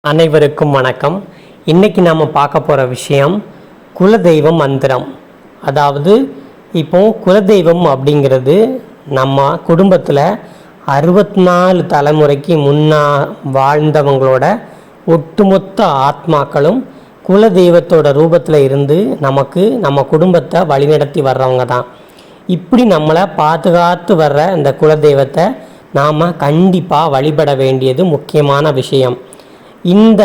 அனைவருக்கும் வணக்கம். இன்றைக்கி நாம் பார்க்க போகிற விஷயம் குலதெய்வ மந்திரம். அதாவது இப்போது குலதெய்வம் அப்படிங்கிறது நம்ம குடும்பத்தில் 64 தலைமுறைக்கு வாழ்ந்தவங்களோட ஒட்டுமொத்த ஆத்மாக்களும் குலதெய்வத்தோட ரூபத்தில் இருந்து நம்ம குடும்பத்தை வழிநடத்தி வர்றவங்க தான். இப்படி நம்மளை பாதுகாத்து வர்ற இந்த குலதெய்வத்தை நாம் கண்டிப்பாக வழிபட வேண்டியது முக்கியமான விஷயம். இந்த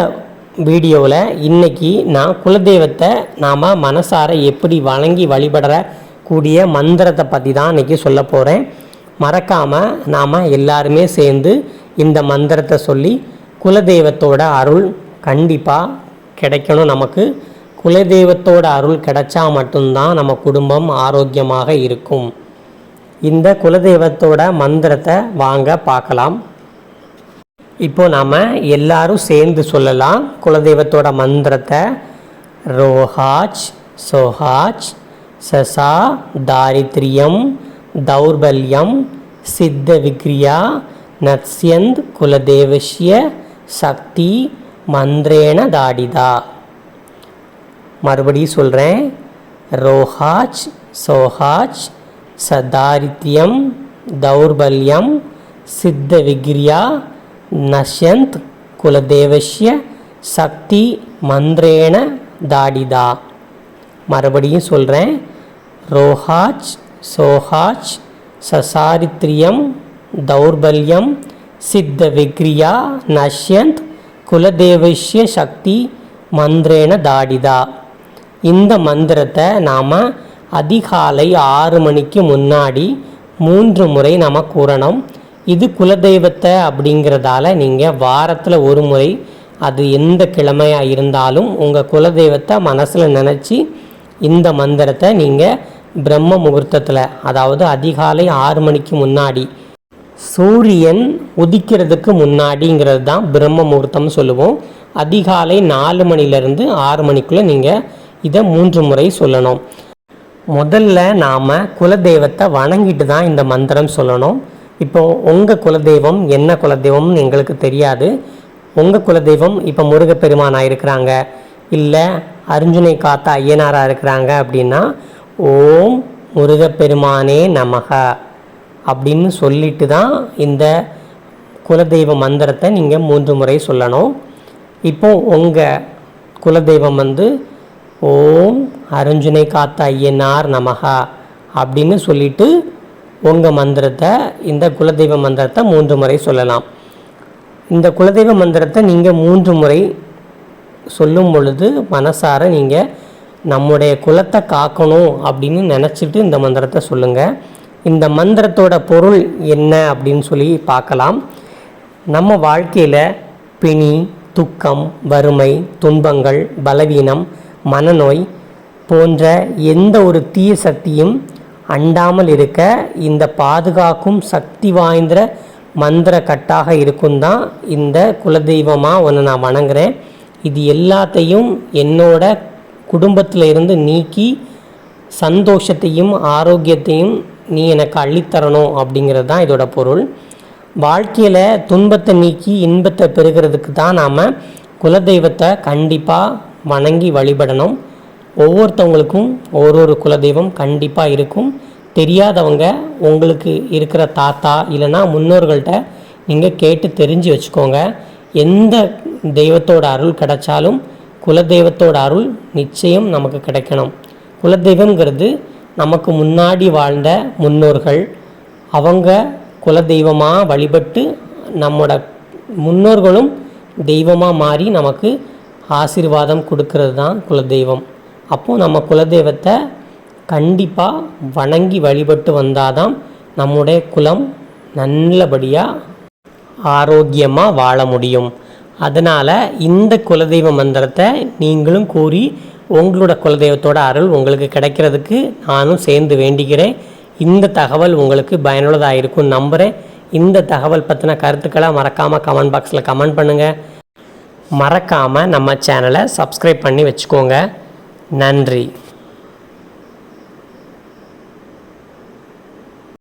வீடியோவில் இன்றைக்கி நான் குலதெய்வத்தை நாம் மனசார எப்படி வணங்கி வழிபடக்கூடிய மந்திரத்தை பற்றி தான் இன்றைக்கி சொல்ல போகிறேன். மறக்காமல் நாம் எல்லாருமே சேர்ந்து இந்த மந்திரத்தை சொல்லி குலதெய்வத்தோட அருள் கண்டிப்பாக கிடைக்கணும். நமக்கு குலதெய்வத்தோட அருள் கிடைச்சா மட்டும்தான் நம்ம குடும்பம் ஆரோக்கியமாக இருக்கும். இந்த குலதெய்வத்தோட மந்திரத்தை வாங்க பார்க்கலாம். இப்போ நாம் எல்லாரும் சேர்ந்து சொல்லலாம் குலதெய்வத்தோட மந்திரத்தை. ரோஹாச் சோஹாச் சசா தாரித்ரியம் தௌர்பல்யம் சித்த விக்ரியா நத்யந்த் குலதேவஸ்ய சக்தி மந்திரேன தாடிதா. மறுபடியும் சொல்கிறேன். ரோஹாச் சோஹாச் சதாரித்யம் தௌர்பல்யம் சித்த விக்ரியா நஷ்யந்த் குலதேவஸ்ய சக்தி மந்திரேன தாடிதா. மறுபடியும் சொல்கிறேன். ரோஹாச் சோஹாச் சசாரித்ரியம் தௌர்பல்யம் சித்த விக்ரியா நஷ்யந்த் குலதேவஸ்ய சக்தி மந்திரேன தாடிதா. இந்த மந்திரத்தை நாம் அதிகாலை 6 மணிக்கு முன்னாடி 3 முறை நாம் கூறணும். இது குலதெய்வத்தை அப்படிங்கிறதால நீங்கள் வாரத்தில் ஒரு முறை, அது எந்த கிழமையாக இருந்தாலும் உங்கள் குலதெய்வத்தை மனசில் நினச்சி இந்த மந்திரத்தை நீங்கள் பிரம்ம முகூர்த்தத்தில், அதாவது அதிகாலை 6 மணிக்கு முன்னாடி, சூரியன் உதிக்கிறதுக்கு முன்னாடிங்கிறது தான் பிரம்ம முகூர்த்தம்னு சொல்லுவோம். அதிகாலை 4 மணிலேருந்து 6 மணிக்குள்ளே நீங்கள் இதை 3 முறை சொல்லணும். முதல்ல நாம் குலதெய்வத்தை வணங்கிட்டு தான் இந்த மந்திரம் சொல்லணும். இப்போது உங்கள் குலதெய்வம் என்ன குலதெய்வம்னு எங்களுக்கு தெரியாது. உங்கள் குலதெய்வம் இப்போ முருகப்பெருமானாக இருக்கிறாங்க, இல்லை அர்ஜுனை காத்த ஐயனாராக இருக்கிறாங்க அப்படின்னா ஓம் முருகப்பெருமானே நமக அப்படின்னு சொல்லிட்டு தான் இந்த குலதெய்வ மந்திரத்தை நீங்கள் 3 முறை சொல்லணும். இப்போது உங்கள் குலதெய்வம் ஓம் அர்ஜுனை காத்த ஐயனார் நமக அப்படின்னு சொல்லிவிட்டு உங்கள் மந்திரத்தை, இந்த குலதெய்வ மந்திரத்தை 3 முறை சொல்லலாம். இந்த குலதெய்வ மந்திரத்தை நீங்கள் 3 முறை சொல்லும் பொழுது மனசார நீங்கள் நம்முடைய குலத்தை காக்கணும் அப்படின்னு நினச்சிட்டு இந்த மந்திரத்தை சொல்லுங்கள். இந்த மந்திரத்தோட பொருள் என்ன அப்படின்னு சொல்லி பார்க்கலாம். நம்ம வாழ்க்கையில் பிணி, துக்கம், வறுமை, துன்பங்கள், பலவீனம், மனநோய் போன்ற எந்த ஒரு தீய சக்தியும் அண்டாமல் இருக்க இந்த பாதுகாக்கும் சக்தி வாய்ந்த மந்திர கட்டாக இருக்கும் தான் இந்த குலதெய்வமாக ஒன்று நான் வணங்குறேன். இது எல்லாத்தையும் என்னோட குடும்பத்தில் இருந்து நீக்கி சந்தோஷத்தையும் ஆரோக்கியத்தையும் நீ எனக்கு அள்ளித்தரணும் அப்படிங்கிறது தான் இதோட பொருள். வாழ்க்கையில் துன்பத்தை நீக்கி இன்பத்தை பெறுகிறதுக்கு தான் நாம் குலதெய்வத்தை கண்டிப்பாக வணங்கி வழிபடணும். ஒவ்வொருத்தவங்களுக்கும் ஒரு குலதெய்வம் கண்டிப்பாக இருக்கும். தெரியாதவங்க உங்களுக்கு இருக்கிற தாத்தா இல்லைன்னா முன்னோர்கள்ட்ட நீங்கள் கேட்டு தெரிஞ்சு வச்சுக்கோங்க. எந்த தெய்வத்தோட அருள் கிடைச்சாலும் குலதெய்வத்தோட அருள் நிச்சயம் நமக்கு கிடைக்கணும். குலதெய்வங்கிறது நமக்கு முன்னாடி வாழ்ந்த முன்னோர்கள், அவங்க குலதெய்வமாக வழிபட்டு நம்மோட முன்னோர்களும் தெய்வமாக மாறி நமக்கு ஆசீர்வாதம் கொடுக்கறது தான் குலதெய்வம். அப்போது நம்ம குலதெய்வத்தை கண்டிப்பாக வணங்கி வழிபட்டு வந்தால் தான் நம்முடைய குலம் நல்லபடியாக ஆரோக்கியமாக வாழ முடியும். அதனால் இந்த குலதெய்வ மந்திரத்தை நீங்களும் கூறி உங்களோட குலதெய்வத்தோட அருள் உங்களுக்கு கிடைக்கிறதுக்கு நானும் சேர்ந்து வேண்டிக்கிறேன். இந்த தகவல் உங்களுக்கு பயனுள்ளதாக இருக்கும்னு நம்புகிறேன். இந்த தகவல் பற்றின கருத்துக்களை மறக்காமல் கமெண்ட் பாக்ஸில் கமெண்ட் பண்ணுங்கள். மறக்காமல் நம்ம சேனலை சப்ஸ்கிரைப் பண்ணி வச்சுக்கோங்க. நன்றி.